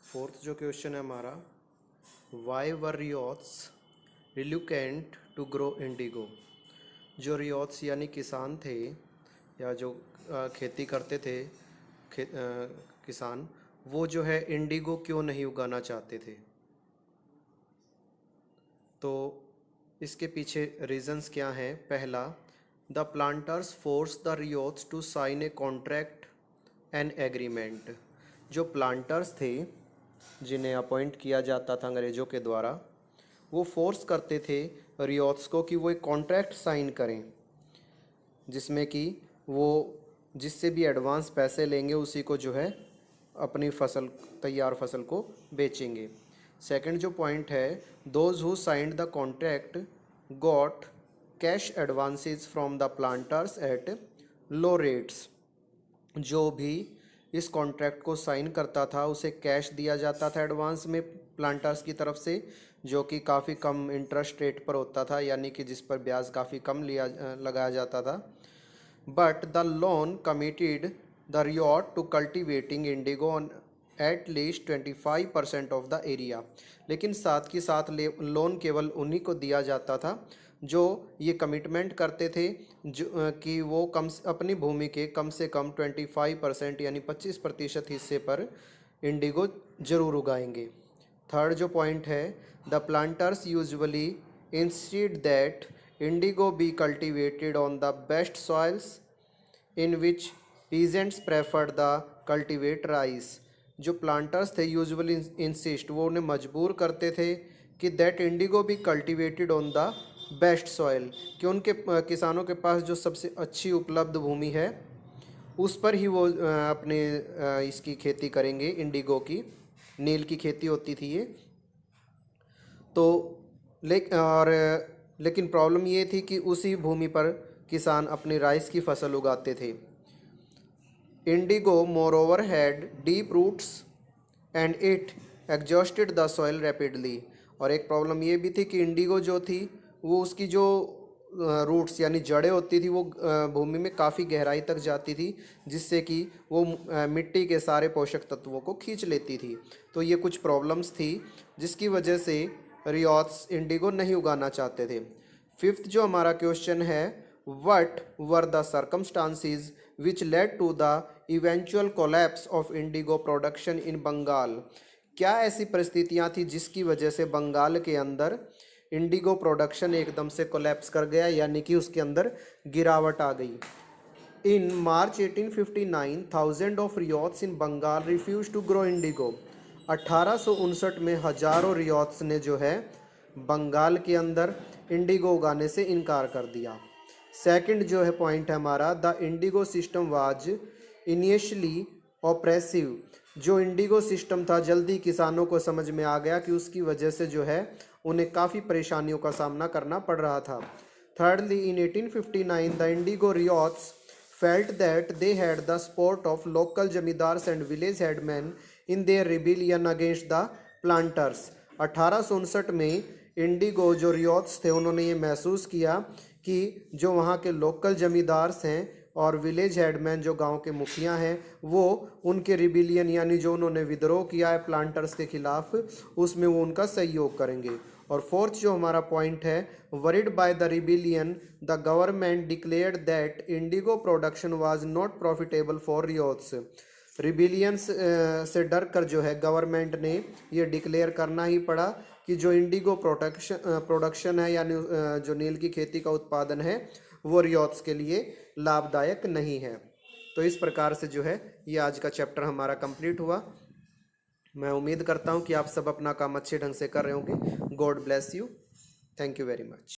Fourth जो question है हमारा, why were ryots reluctant to grow indigo. जो रियोट्स यानी किसान थे या जो खेती करते थे किसान, वो जो है इंडिगो क्यों नहीं उगाना चाहते थे। तो इसके पीछे रीजंस क्या हैं। पहला, the planters force the ryots to sign a contract and agreement. जो प्लांटर्स थे जिन्हें अपॉइंट किया जाता था अंग्रेज़ों के द्वारा, वो फोर्स करते थे रियोट्स को कि वो एक कॉन्ट्रैक्ट साइन करें जिसमें कि वो जिससे भी एडवांस पैसे लेंगे उसी को जो है अपनी फसल, तैयार फसल को बेचेंगे। सेकंड जो पॉइंट है, those who signed the contract got cash advances from the planters at low rates. जो भी इस कॉन्ट्रैक्ट को साइन करता था उसे कैश दिया जाता था एडवांस में प्लांटर्स की तरफ से, जो कि काफ़ी कम इंटरेस्ट रेट पर होता था, यानी कि जिस पर ब्याज काफ़ी कम लगाया जाता था। But the loan committed the ryot to cultivating indigo on at least 25% of the area. लेकिन साथ के साथ लोन केवल उन्हीं को दिया जाता था जो ये कमिटमेंट करते थे जो कि वो अपनी भूमि के कम से कम 25% यानी 25% हिस्से पर इंडिगो जरूर उगाएंगे। थर्ड जो पॉइंट है, the planters usually instead that Indigo be cultivated on the best soils in which peasants preferred the cultivate rice. जो प्लांटर्स थे यूजुअली इंसिस्ट, वो उन्हें मजबूर करते थे कि that Indigo be cultivated on the best soil, कि उनके किसानों के पास जो सबसे अच्छी उपलब्ध भूमि है उस पर ही वो अपने इसकी खेती करेंगे, इंडिगो की। नील की खेती होती थी ये तो। लेकिन प्रॉब्लम ये थी कि उसी भूमि पर किसान अपनी राइस की फसल उगाते थे। Indigo moreover had deep roots and it exhausted the soil rapidly. और एक प्रॉब्लम ये भी थी कि इंडिगो जो थी वो उसकी जो रूट्स यानी जड़ें होती थी वो भूमि में काफ़ी गहराई तक जाती थी, जिससे कि वो मिट्टी के सारे पोषक तत्वों को खींच लेती थी। तो ये कुछ प्रॉब्लम्स थी जिसकी वजह से रियोट्स इंडिगो नहीं उगाना चाहते थे। फिफ्थ जो हमारा क्वेश्चन है, what were the circumstances which led to the eventual collapse of indigo production in Bengal. क्या ऐसी परिस्थितियां थी जिसकी वजह से बंगाल के अंदर इंडिगो प्रोडक्शन एकदम से कोलैप्स कर गया, यानी कि उसके अंदर गिरावट आ गई। In March 1859 thousand of ryots in Bengal refuse to grow indigo. 1859 में हजारों रियोट्स ने जो है बंगाल के अंदर इंडिगो उगाने से इनकार कर दिया। सेकंड जो है पॉइंट है हमारा, the Indigo system was initially oppressive. जो इंडिगो सिस्टम था जल्दी किसानों को समझ में आ गया कि उसकी वजह से जो है उन्हें काफ़ी परेशानियों का सामना करना पड़ रहा था। Thirdly, in 1859 the indigo ryots felt that they had the support of local zamindars and village headmen in their rebellion against the planters। 1859 में इंडिगो जो रियोट्स थे उन्होंने ये महसूस किया कि जो वहाँ के लोकल जमींदार्स हैं और विलेज हेडमैन जो गांव के मुखिया हैं वो उनके रिबिलियन यानी जो उन्होंने विद्रोह किया है प्लांटर्स के खिलाफ, उसमें वो उनका सहयोग करेंगे। और फोर्थ जो हमारा पॉइंट है, worried by the rebellion the government declared that indigo production was not profitable for ryots. Rebellions से डर कर जो है गवर्नमेंट ने ये डिक्लेयर करना ही पड़ा कि जो इंडिगो प्रोडक्शन है यानी जो नील की खेती का उत्पादन है वो रियोट्स के लिए लाभदायक नहीं है। तो इस प्रकार से जो है ये आज का चैप्टर हमारा कंप्लीट हुआ। मैं उम्मीद करता हूँ कि आप सब अपना काम अच्छे ढंग से कर रहे होंगे। God bless you. Thank you very much.